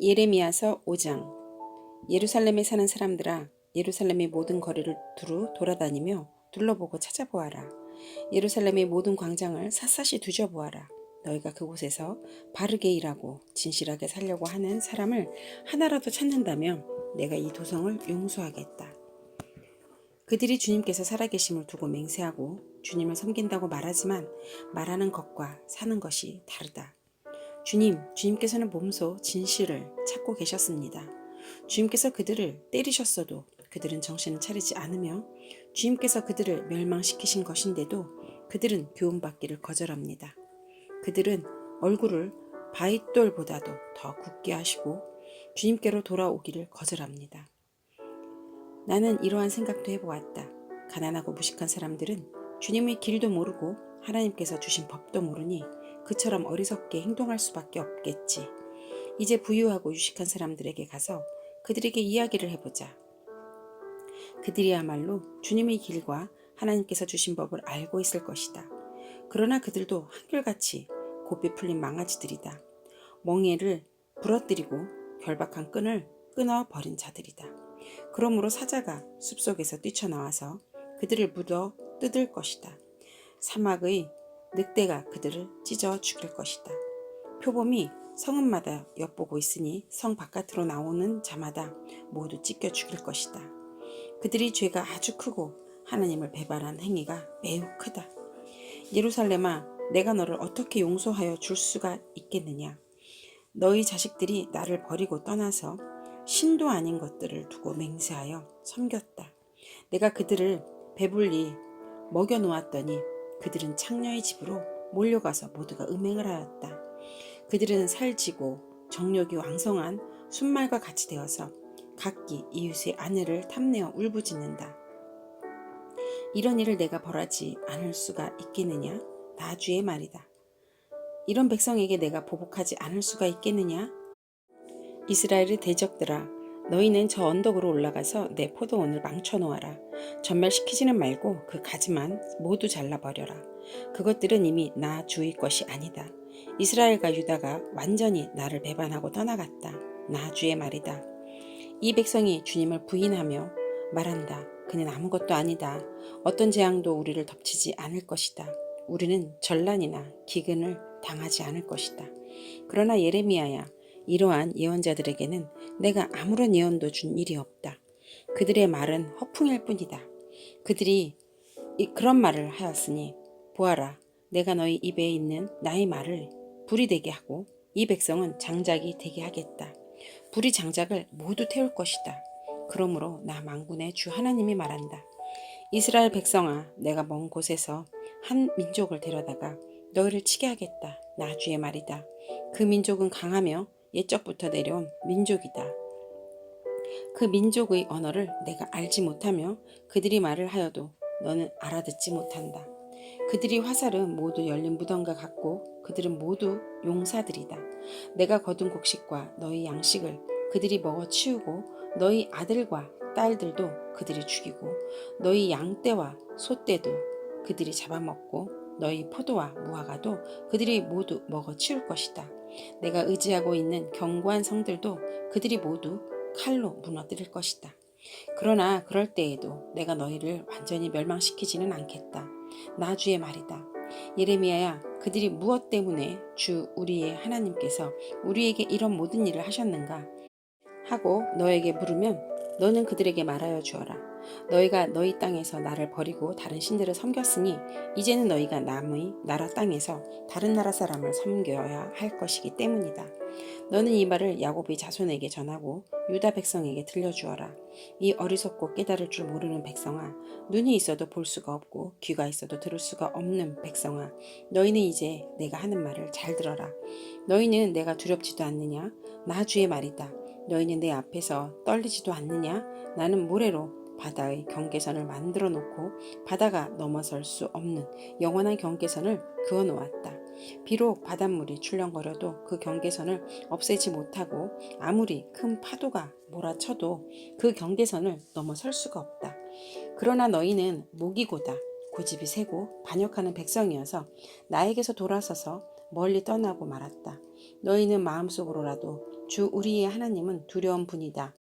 예레미야서 5장. 예루살렘에 사는 사람들아, 예루살렘의 모든 거리를 두루 돌아다니며 둘러보고 찾아보아라. 예루살렘의 모든 광장을 샅샅이 뒤져보아라. 너희가 그곳에서 바르게 일하고 진실하게 살려고 하는 사람을 하나라도 찾는다면 내가 이 도성을 용서하겠다. 그들이 주님께서 살아계심을 두고 맹세하고 주님을 섬긴다고 말하지만 말하는 것과 사는 것이 다르다. 주님께서는 몸소 진실을 찾고 계셨습니다. 주님께서 그들을 때리셨어도 그들은 정신을 차리지 않으며 주님께서 그들을 멸망시키신 것인데도 그들은 교훈받기를 거절합니다. 그들은 얼굴을 바윗돌보다도 더 굳게 하시고 주님께로 돌아오기를 거절합니다. 나는 이러한 생각도 해보았다. 가난하고 무식한 사람들은 주님의 길도 모르고 하나님께서 주신 법도 모르니 그처럼 어리석게 행동할 수밖에 없겠지. 이제 부유하고 유식한 사람들에게 가서 그들에게 이야기를 해보자. 그들이야말로 주님의 길과 하나님께서 주신 법을 알고 있을 것이다. 그러나 그들도 한결같이 고삐 풀린 망아지들이다. 멍에를 부러뜨리고 결박한 끈을 끊어버린 자들이다. 그러므로 사자가 숲속에서 뛰쳐나와서 그들을 물어 뜯을 것이다. 사막의 늑대가 그들을 찢어 죽일 것이다. 표범이 성읍마다 엿보고 있으니 성 바깥으로 나오는 자마다 모두 찢겨 죽일 것이다. 그들이 죄가 아주 크고 하나님을 배반한 행위가 매우 크다. 예루살렘아, 내가 너를 어떻게 용서하여 줄 수가 있겠느냐? 너희 자식들이 나를 버리고 떠나서 신도 아닌 것들을 두고 맹세하여 섬겼다. 내가 그들을 배불리 먹여놓았더니 그들은 창녀의 집으로 몰려가서 모두가 음행을 하였다. 그들은 살지고 정욕이 왕성한 순말과 같이 되어서 각기 이웃의 아내를 탐내어 울부짖는다. 이런 일을 내가 벌하지 않을 수가 있겠느냐? 나 주의 말이다. 이런 백성에게 내가 보복하지 않을 수가 있겠느냐? 이스라엘의 대적들아, 너희는 저 언덕으로 올라가서 내 포도원을 망쳐놓아라. 전멸시키지는 말고 그 가지만 모두 잘라버려라. 그것들은 이미 나 주의 것이 아니다. 이스라엘과 유다가 완전히 나를 배반하고 떠나갔다. 나 주의 말이다. 이 백성이 주님을 부인하며 말한다. 그는 아무것도 아니다. 어떤 재앙도 우리를 덮치지 않을 것이다. 우리는 전란이나 기근을 당하지 않을 것이다. 그러나 예레미야야, 이러한 예언자들에게는 내가 아무런 예언도 준 일이 없다. 그들의 말은 허풍일 뿐이다. 그들이 그런 말을 하였으니 보아라, 내가 너희 입에 있는 나의 말을 불이 되게 하고 이 백성은 장작이 되게 하겠다. 불이 장작을 모두 태울 것이다. 그러므로 나 만군의 주 하나님이 말한다. 이스라엘 백성아, 내가 먼 곳에서 한 민족을 데려다가 너희를 치게 하겠다. 나 주의 말이다. 그 민족은 강하며 옛적부터 내려온 민족이다. 그 민족의 언어를 내가 알지 못하며 그들이 말을 하여도 너는 알아듣지 못한다. 그들이 화살은 모두 열린 무덤과 같고 그들은 모두 용사들이다. 내가 거둔 곡식과 너희 양식을 그들이 먹어 치우고 너희 아들과 딸들도 그들이 죽이고 너희 양떼와 소떼도 그들이 잡아먹고 너희 포도와 무화과도 그들이 모두 먹어 치울 것이다. 내가 의지하고 있는 견고한 성들도 그들이 모두 칼로 무너뜨릴 것이다. 그러나 그럴 때에도 내가 너희를 완전히 멸망시키지는 않겠다. 나 주의 말이다. 예레미야야, 그들이 무엇 때문에 주 우리의 하나님께서 우리에게 이런 모든 일을 하셨는가 하고 너에게 물으면 너는 그들에게 말하여 주어라. 너희가 너희 땅에서 나를 버리고 다른 신들을 섬겼으니 이제는 너희가 남의 나라 땅에서 다른 나라 사람을 섬겨야 할 것이기 때문이다. 너는 이 말을 야곱의 자손에게 전하고 유다 백성에게 들려주어라. 이 어리석고 깨달을 줄 모르는 백성아, 눈이 있어도 볼 수가 없고 귀가 있어도 들을 수가 없는 백성아, 너희는 이제 내가 하는 말을 잘 들어라. 너희는 내가 두렵지도 않느냐? 나 주의 말이다. 너희는 내 앞에서 떨리지도 않느냐? 나는 모래로 바다의 경계선을 만들어 놓고 바다가 넘어설 수 없는 영원한 경계선을 그어 놓았다. 비록 바닷물이 출렁거려도 그 경계선을 없애지 못하고 아무리 큰 파도가 몰아쳐도 그 경계선을 넘어설 수가 없다. 그러나 너희는 목이고다 고집이 세고 반역하는 백성이어서 나에게서 돌아서서 멀리 떠나고 말았다. 너희는 마음속으로라도 주 우리의 하나님은 두려운 분이다.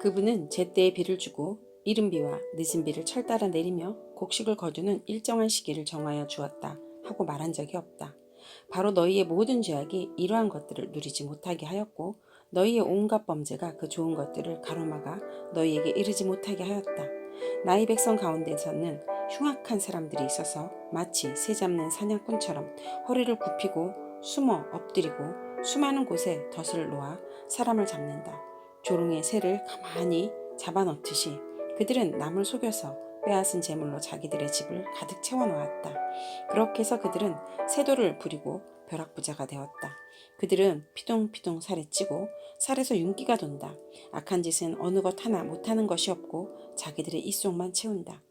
그분은 제때에 비를 주고 이른 비와 늦은 비를 철따라 내리며 곡식을 거두는 일정한 시기를 정하여 주었다 하고 말한 적이 없다. 바로 너희의 모든 죄악이 이러한 것들을 누리지 못하게 하였고 너희의 온갖 범죄가 그 좋은 것들을 가로막아 너희에게 이르지 못하게 하였다. 나의 백성 가운데서는 흉악한 사람들이 있어서 마치 새 잡는 사냥꾼처럼 허리를 굽히고 숨어 엎드리고 수많은 곳에 덫을 놓아 사람을 잡는다. 조롱의 새를 가만히 잡아넣듯이 그들은 남을 속여서 빼앗은 재물로 자기들의 집을 가득 채워놓았다. 그렇게 해서 그들은 세도를 부리고 벼락부자가 되었다. 그들은 피둥피둥 살에 찌고 살에서 윤기가 돈다. 악한 짓은 어느 것 하나 못하는 것이 없고 자기들의 입속만 채운다.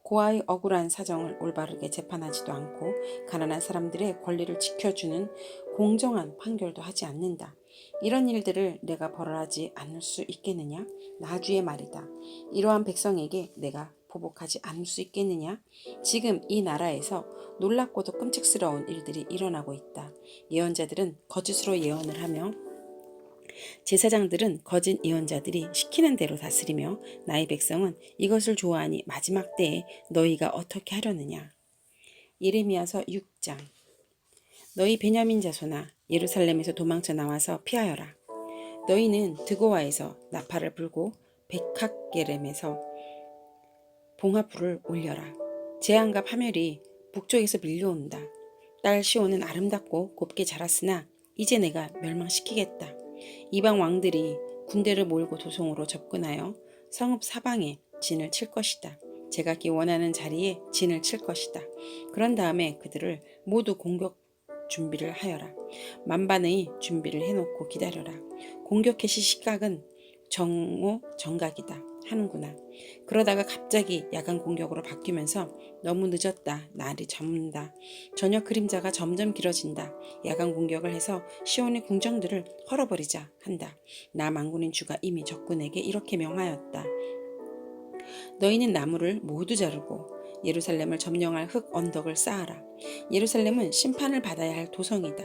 고아의 억울한 사정을 올바르게 재판하지도 않고 가난한 사람들의 권리를 지켜주는 공정한 판결도 하지 않는다. 이런 일들을 내가 벌하지 않을 수 있겠느냐? 나주의 말이다. 이러한 백성에게 내가 보복하지 않을 수 있겠느냐? 지금 이 나라에서 놀랍고도 끔찍스러운 일들이 일어나고 있다. 예언자들은 거짓으로 예언을 하며 제사장들은 거짓 예언자들이 시키는 대로 다스리며 나의 백성은 이것을 좋아하니 마지막 때에 너희가 어떻게 하려느냐. 예레미야서 6장. 너희 베냐민 자손아 예루살렘에서 도망쳐 나와서 피하여라. 너희는 드고아에서 나팔을 불고 백학게렘에서 봉화불을 올려라. 재앙과 파멸이 북쪽에서 밀려온다. 딸 시온은 아름답고 곱게 자랐으나 이제 내가 멸망시키겠다. 이방 왕들이 군대를 몰고 도성으로 접근하여 성읍 사방에 진을 칠 것이다. 제각기 원하는 자리에 진을 칠 것이다. 그런 다음에 그들을 모두 공격 준비를 하여라. 만반의 준비를 해놓고 기다려라. 공격의 시각은 정오 정각이다 하는구나. 그러다가 갑자기 야간 공격으로 바뀌면서 너무 늦었다. 날이 저문다. 저녁 그림자가 점점 길어진다. 야간 공격을 해서 시온의 궁정들을 헐어버리자 한다. 나 만군인 주가 이미 적군에게 이렇게 명하였다. 너희는 나무를 모두 자르고 예루살렘을 점령할 흙 언덕을 쌓아라. 예루살렘은 심판을 받아야 할 도성이다.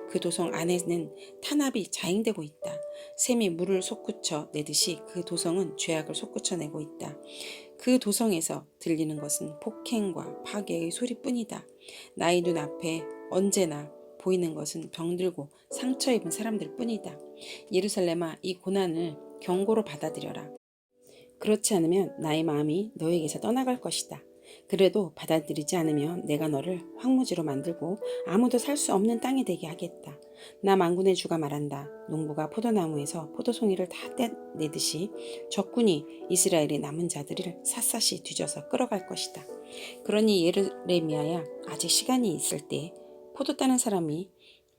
그 도성 안에는 탄압이 자행되고 있다. 샘이 물을 솟구쳐 내듯이 그 도성은 죄악을 솟구쳐 내고 있다. 그 도성에서 들리는 것은 폭행과 파괴의 소리뿐이다. 나의 눈앞에 언제나 보이는 것은 병들고 상처 입은 사람들 뿐이다. 예루살렘아, 이 고난을 경고로 받아들여라. 그렇지 않으면 나의 마음이 너에게서 떠나갈 것이다. 그래도 받아들이지 않으면 내가 너를 황무지로 만들고 아무도 살 수 없는 땅이 되게 하겠다. 나 만군의 주가 말한다. 농부가 포도나무에서 포도송이를 다 떼내듯이 적군이 이스라엘의 남은 자들을 샅샅이 뒤져서 끌어갈 것이다. 그러니 예레미야야, 아직 시간이 있을 때 포도 따는 사람이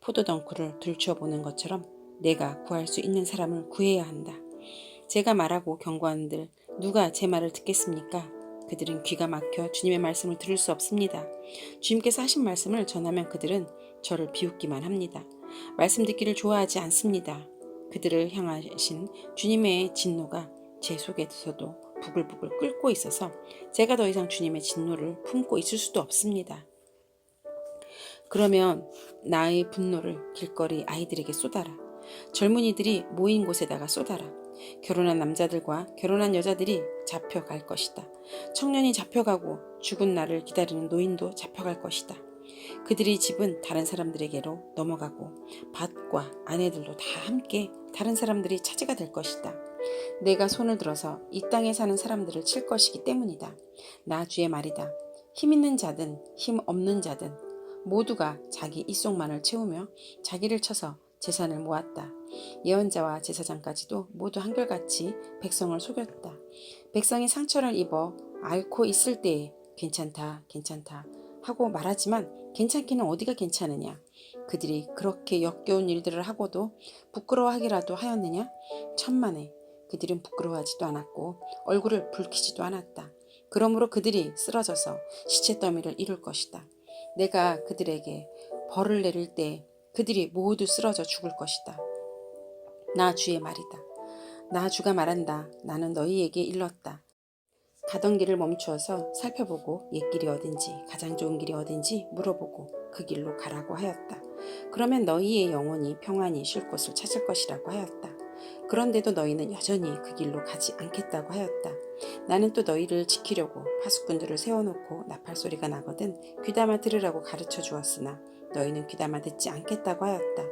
포도 덩쿨을 들춰보는 것처럼 내가 구할 수 있는 사람을 구해야 한다. 제가 말하고 경고하는들 누가 제 말을 듣겠습니까? 그들은 귀가 막혀 주님의 말씀을 들을 수 없습니다. 주님께서 하신 말씀을 전하면 그들은 저를 비웃기만 합니다. 말씀 듣기를 좋아하지 않습니다. 그들을 향하신 주님의 진노가 제 속에서도 부글부글 끓고 있어서 제가 더 이상 주님의 진노를 품고 있을 수도 없습니다. 그러면 나의 분노를 길거리 아이들에게 쏟아라. 젊은이들이 모인 곳에다가 쏟아라. 결혼한 남자들과 결혼한 여자들이 잡혀갈 것이다. 청년이 잡혀가고 죽은 날을 기다리는 노인도 잡혀갈 것이다. 그들의 집은 다른 사람들에게로 넘어가고 밭과 아내들도 다 함께 다른 사람들이 차지가 될 것이다. 내가 손을 들어서 이 땅에 사는 사람들을 칠 것이기 때문이다. 나 주의 말이다. 힘 있는 자든 힘 없는 자든 모두가 자기 입속만을 채우며 자기를 쳐서 재산을 모았다. 예언자와 제사장까지도 모두 한결같이 백성을 속였다. 백성이 상처를 입어 앓고 있을 때에 괜찮다, 괜찮다 하고 말하지만 괜찮기는 어디가 괜찮으냐. 그들이 그렇게 역겨운 일들을 하고도 부끄러워하기라도 하였느냐? 천만에 그들은 부끄러워하지도 않았고 얼굴을 붉히지도 않았다. 그러므로 그들이 쓰러져서 시체 더미를 이룰 것이다. 내가 그들에게 벌을 내릴 때 그들이 모두 쓰러져 죽을 것이다. 나 주의 말이다. 나 주가 말한다. 나는 너희에게 일렀다. 가던 길을 멈추어서 살펴보고 옛길이 어딘지 가장 좋은 길이 어딘지 물어보고 그 길로 가라고 하였다. 그러면 너희의 영혼이 평안히 쉴 곳을 찾을 것이라고 하였다. 그런데도 너희는 여전히 그 길로 가지 않겠다고 하였다. 나는 또 너희를 지키려고 파수꾼들을 세워놓고 나팔 소리가 나거든 귀담아 들으라고 가르쳐 주었으나 너희는 귀담아 듣지 않겠다고 하였다.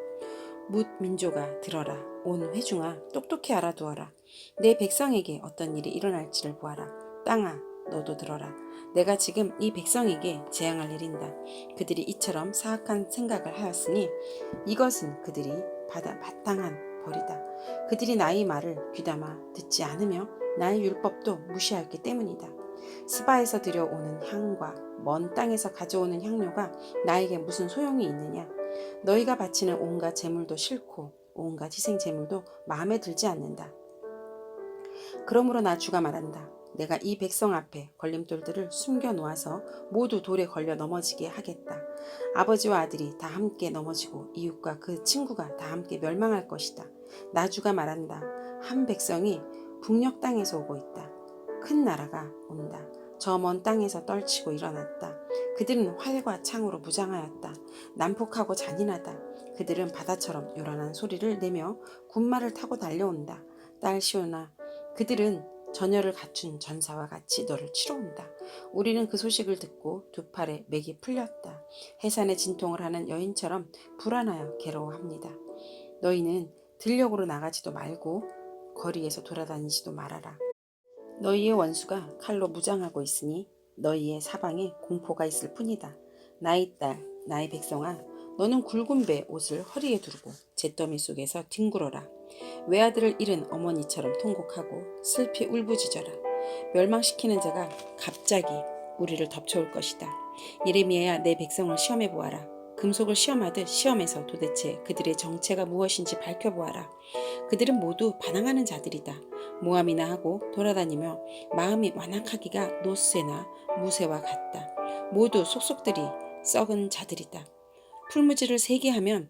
뭇 민족아 들어라. 온 회중아 똑똑히 알아두어라. 내 백성에게 어떤 일이 일어날지를 보아라. 땅아 너도 들어라. 내가 지금 이 백성에게 재앙을 내린다. 그들이 이처럼 사악한 생각을 하였으니 이것은 그들이 받아 마땅한 벌이다. 그들이 나의 말을 귀담아 듣지 않으며 나의 율법도 무시하였기 때문이다. 스바에서 들여오는 향과 먼 땅에서 가져오는 향료가 나에게 무슨 소용이 있느냐? 너희가 바치는 온갖 제물도 싫고 온갖 희생 제물도 마음에 들지 않는다. 그러므로 나 주가 말한다. 내가 이 백성 앞에 걸림돌들을 숨겨 놓아서 모두 돌에 걸려 넘어지게 하겠다. 아버지와 아들이 다 함께 넘어지고 이웃과 그 친구가 다 함께 멸망할 것이다. 나 주가 말한다. 한 백성이 북녘 땅에서 오고 있다. 큰 나라가 온다. 저 먼 땅에서 떨치고 일어났다. 그들은 활과 창으로 무장하였다. 난폭하고 잔인하다. 그들은 바다처럼 요란한 소리를 내며 군마를 타고 달려온다. 딸 시온아, 그들은 전열을 갖춘 전사와 같이 너를 치러 온다. 우리는 그 소식을 듣고 두 팔에 맥이 풀렸다. 해산에 진통을 하는 여인처럼 불안하여 괴로워합니다. 너희는 들녘으로 나가지도 말고 거리에서 돌아다니지도 말아라. 너희의 원수가 칼로 무장하고 있으니 너희의 사방에 공포가 있을 뿐이다. 나의 딸, 나의 백성아, 너는 굵은 배 옷을 허리에 두르고 잿더미 속에서 뒹굴어라. 외아들을 잃은 어머니처럼 통곡하고 슬피 울부짖어라. 멸망시키는 자가 갑자기 우리를 덮쳐올 것이다. 예레미야야, 내 백성을 시험해 보아라. 금속을 시험하듯 시험해서 도대체 그들의 정체가 무엇인지 밝혀보아라. 그들은 모두 반항하는 자들이다. 모함이나 하고 돌아다니며 마음이 완악하기가 노새나 무새와 같다. 모두 속속들이 썩은 자들이다. 풀무지를 세게 하면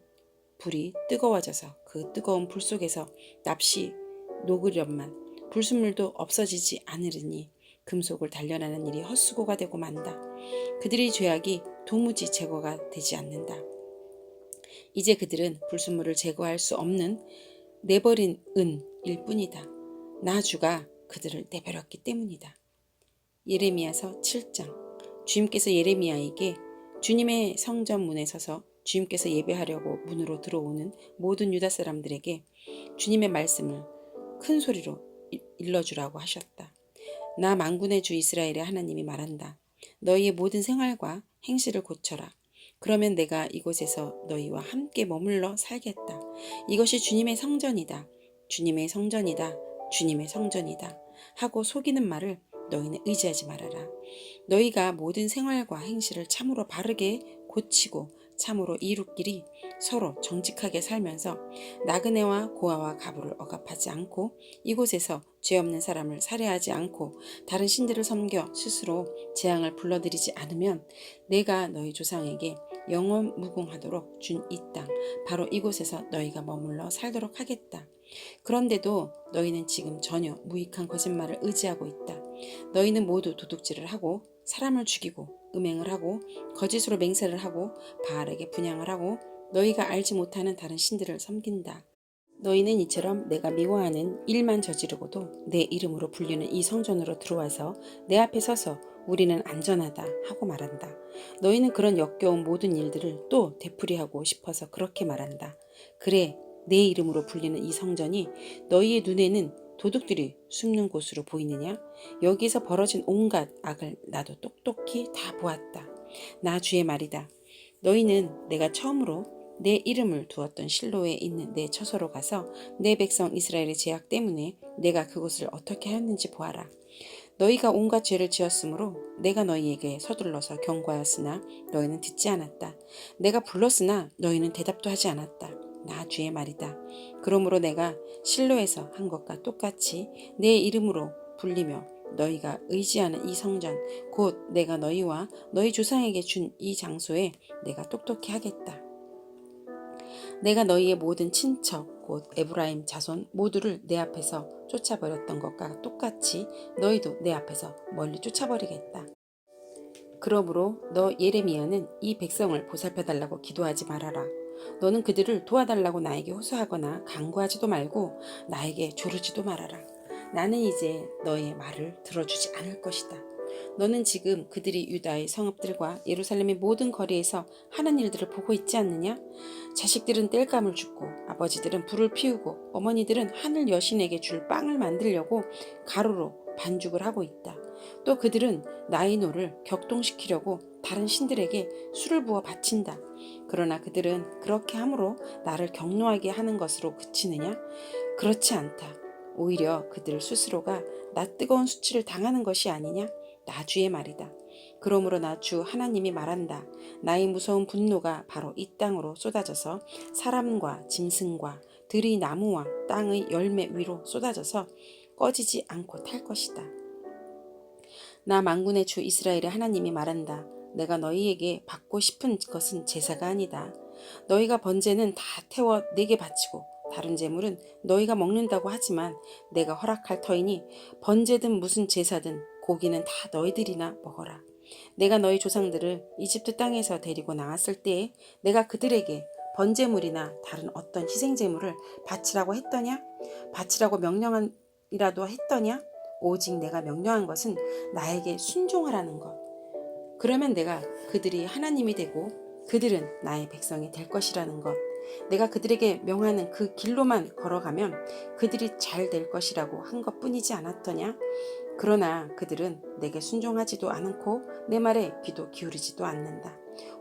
불이 뜨거워져서 그 뜨거운 불 속에서 납시 녹으련만 불순물도 없어지지 않으리니 금속을 단련하는 일이 헛수고가 되고 만다. 그들의 죄악이 도무지 제거가 되지 않는다. 이제 그들은 불순물을 제거할 수 없는 내버린 은일 뿐이다. 나 주가 그들을 내버렸기 때문이다. 예레미야서 7장. 주님께서 예레미야에게 주님의 성전 문에 서서 주님께서 예배하려고 문으로 들어오는 모든 유다 사람들에게 주님의 말씀을 큰 소리로 일러주라고 하셨다. 나 만군의 주 이스라엘의 하나님이 말한다. 너희의 모든 생활과 행실을 고쳐라. 그러면 내가 이곳에서 너희와 함께 머물러 살겠다. 이것이 주님의 성전이다. 주님의 성전이다. 주님의 성전이다. 하고 속이는 말을 너희는 의지하지 말아라. 너희가 모든 생활과 행실을 참으로 바르게 고치고 참으로 이웃끼리 서로 정직하게 살면서 나그네와 고아와 가부를 억압하지 않고 이곳에서 죄 없는 사람을 살해하지 않고 다른 신들을 섬겨 스스로 재앙을 불러들이지 않으면 내가 너희 조상에게 영원 무궁하도록 준 이 땅 바로 이곳에서 너희가 머물러 살도록 하겠다. 그런데도 너희는 지금 전혀 무익한 거짓말을 의지하고 있다. 너희는 모두 도둑질을 하고 사람을 죽이고 음행을 하고 거짓으로 맹세를 하고 바알에게 분향을 하고 너희가 알지 못하는 다른 신들을 섬긴다. 너희는 이처럼 내가 미워하는 일만 저지르고도 내 이름으로 불리는 이 성전으로 들어와서 내 앞에 서서 우리는 안전하다 하고 말한다. 너희는 그런 역겨운 모든 일들을 또 되풀이하고 싶어서 그렇게 말한다. 그래, 내 이름으로 불리는 이 성전이 너희의 눈에는 도둑들이 숨는 곳으로 보이느냐? 여기서 벌어진 온갖 악을 나도 똑똑히 다 보았다. 나 주의 말이다. 너희는 내가 처음으로 내 이름을 두었던 실로에 있는 내 처소로 가서 내 백성 이스라엘의 죄악 때문에 내가 그곳을 어떻게 하였는지 보아라. 너희가 온갖 죄를 지었으므로 내가 너희에게 서둘러서 경고하였으나 너희는 듣지 않았다. 내가 불렀으나 너희는 대답도 하지 않았다. 나 주의 말이다. 그러므로 내가 실로에서 한 것과 똑같이 내 이름으로 불리며 너희가 의지하는 이 성전 곧 내가 너희와 너희 조상에게 준 이 장소에 내가 똑똑히 하겠다. 내가 너희의 모든 친척 곧 에브라임 자손 모두를 내 앞에서 쫓아버렸던 것과 똑같이 너희도 내 앞에서 멀리 쫓아버리겠다. 그러므로 너 예레미야는 이 백성을 보살펴달라고 기도하지 말아라. 너는 그들을 도와달라고 나에게 호소하거나 간구하지도 말고 나에게 조르지도 말아라. 나는 이제 너의 말을 들어주지 않을 것이다. 너는 지금 그들이 유다의 성읍들과 예루살렘의 모든 거리에서 하는 일들을 보고 있지 않느냐? 자식들은 땔감을 줍고 아버지들은 불을 피우고 어머니들은 하늘 여신에게 줄 빵을 만들려고 가루로 반죽을 하고 있다. 또 그들은 나의 노를 격동시키려고 다른 신들에게 술을 부어 바친다. 그러나 그들은 그렇게 함으로 나를 격노하게 하는 것으로 그치느냐? 그렇지 않다. 오히려 그들 스스로가 나 뜨거운 수치를 당하는 것이 아니냐? 나 주의 말이다. 그러므로 나 주 하나님이 말한다. 나의 무서운 분노가 바로 이 땅으로 쏟아져서 사람과 짐승과 들의 나무와 땅의 열매 위로 쏟아져서 꺼지지 않고 탈 것이다. 나 만군의 주 이스라엘의 하나님이 말한다. 내가 너희에게 받고 싶은 것은 제사가 아니다. 너희가 번제는 다 태워 내게 바치고 다른 제물은 너희가 먹는다고 하지만 내가 허락할 터이니 번제든 무슨 제사든 고기는 다 너희들이나 먹어라. 내가 너희 조상들을 이집트 땅에서 데리고 나왔을 때에 내가 그들에게 번제물이나 다른 어떤 희생제물을 바치라고 했더냐? 바치라고 명령이라도 했더냐? 오직 내가 명령한 것은 나에게 순종하라는 것. 그러면 내가 그들이 하나님이 되고 그들은 나의 백성이 될 것이라는 것. 내가 그들에게 명하는 그 길로만 걸어가면 그들이 잘 될 것이라고 한 것뿐이지 않았더냐? 그러나 그들은 내게 순종하지도 않고 내 말에 귀도 기울이지도 않는다.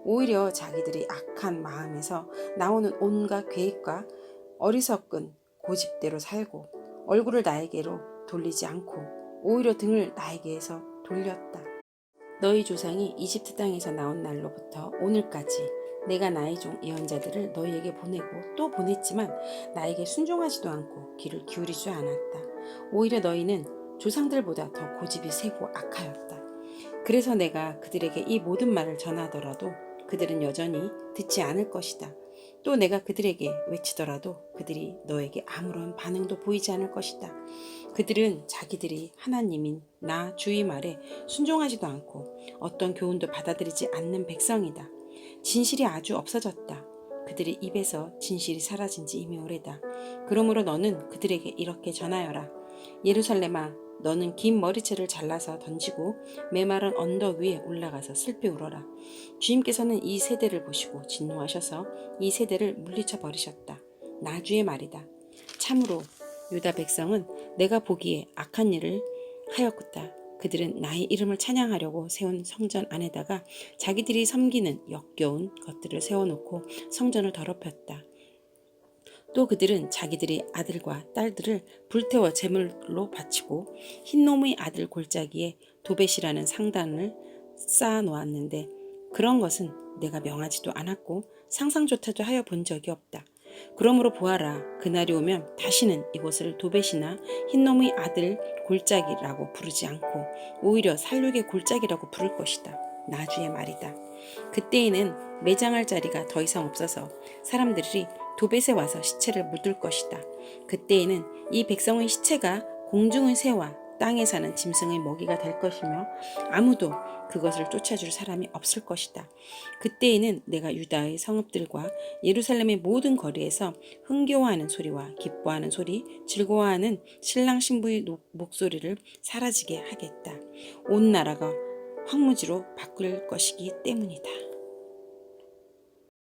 오히려 자기들이 악한 마음에서 나오는 온갖 계획과 어리석은 고집대로 살고 얼굴을 나에게로 돌리지 않고 오히려 등을 나에게서 돌렸다. 너희 조상이 이집트 땅에서 나온 날로부터 오늘까지 내가 나의 종 예언자들을 너희에게 보내고 또 보냈지만 나에게 순종하지도 않고 귀를 기울이지 않았다. 오히려 너희는 조상들보다 더 고집이 세고 악하였다. 그래서 내가 그들에게 이 모든 말을 전하더라도 그들은 여전히 듣지 않을 것이다. 또 내가 그들에게 외치더라도 그들이 너에게 아무런 반응도 보이지 않을 것이다. 그들은 자기들이 하나님인 나 주의 말에 순종하지도 않고 어떤 교훈도 받아들이지 않는 백성이다. 진실이 아주 없어졌다. 그들의 입에서 진실이 사라진 지 이미 오래다. 그러므로 너는 그들에게 이렇게 전하여라. 예루살렘아, 너는 긴 머리채를 잘라서 던지고 메마른 언덕 위에 올라가서 슬피 울어라. 주님께서는 이 세대를 보시고 진노하셔서 이 세대를 물리쳐 버리셨다. 나 주의 말이다. 참으로 유다 백성은 내가 보기에 악한 일을 하였다. 그들은 나의 이름을 찬양하려고 세운 성전 안에다가 자기들이 섬기는 역겨운 것들을 세워놓고 성전을 더럽혔다. 또 그들은 자기들의 아들과 딸들을 불태워 제물로 바치고 흰놈의 아들 골짜기에 도벳이라는 상단을 쌓아 놓았는데 그런 것은 내가 명하지도 않았고 상상조차도 하여 본 적이 없다. 그러므로 보아라, 그날이 오면 다시는 이곳을 도벳이나 흰놈의 아들 골짜기라고 부르지 않고 오히려 살육의 골짜기라고 부를 것이다. 나 주의 말이다. 그때에는 매장할 자리가 더 이상 없어서 사람들이 도벳에 와서 시체를 묻을 것이다. 그때에는 이 백성의 시체가 공중의 새와 땅에 사는 짐승의 먹이가 될 것이며 아무도 그것을 쫓아줄 사람이 없을 것이다. 그때에는 내가 유다의 성읍들과 예루살렘의 모든 거리에서 흥겨워하는 소리와 기뻐하는 소리, 즐거워하는 신랑 신부의 목소리를 사라지게 하겠다. 온 나라가 황무지로 바뀔 것이기 때문이다.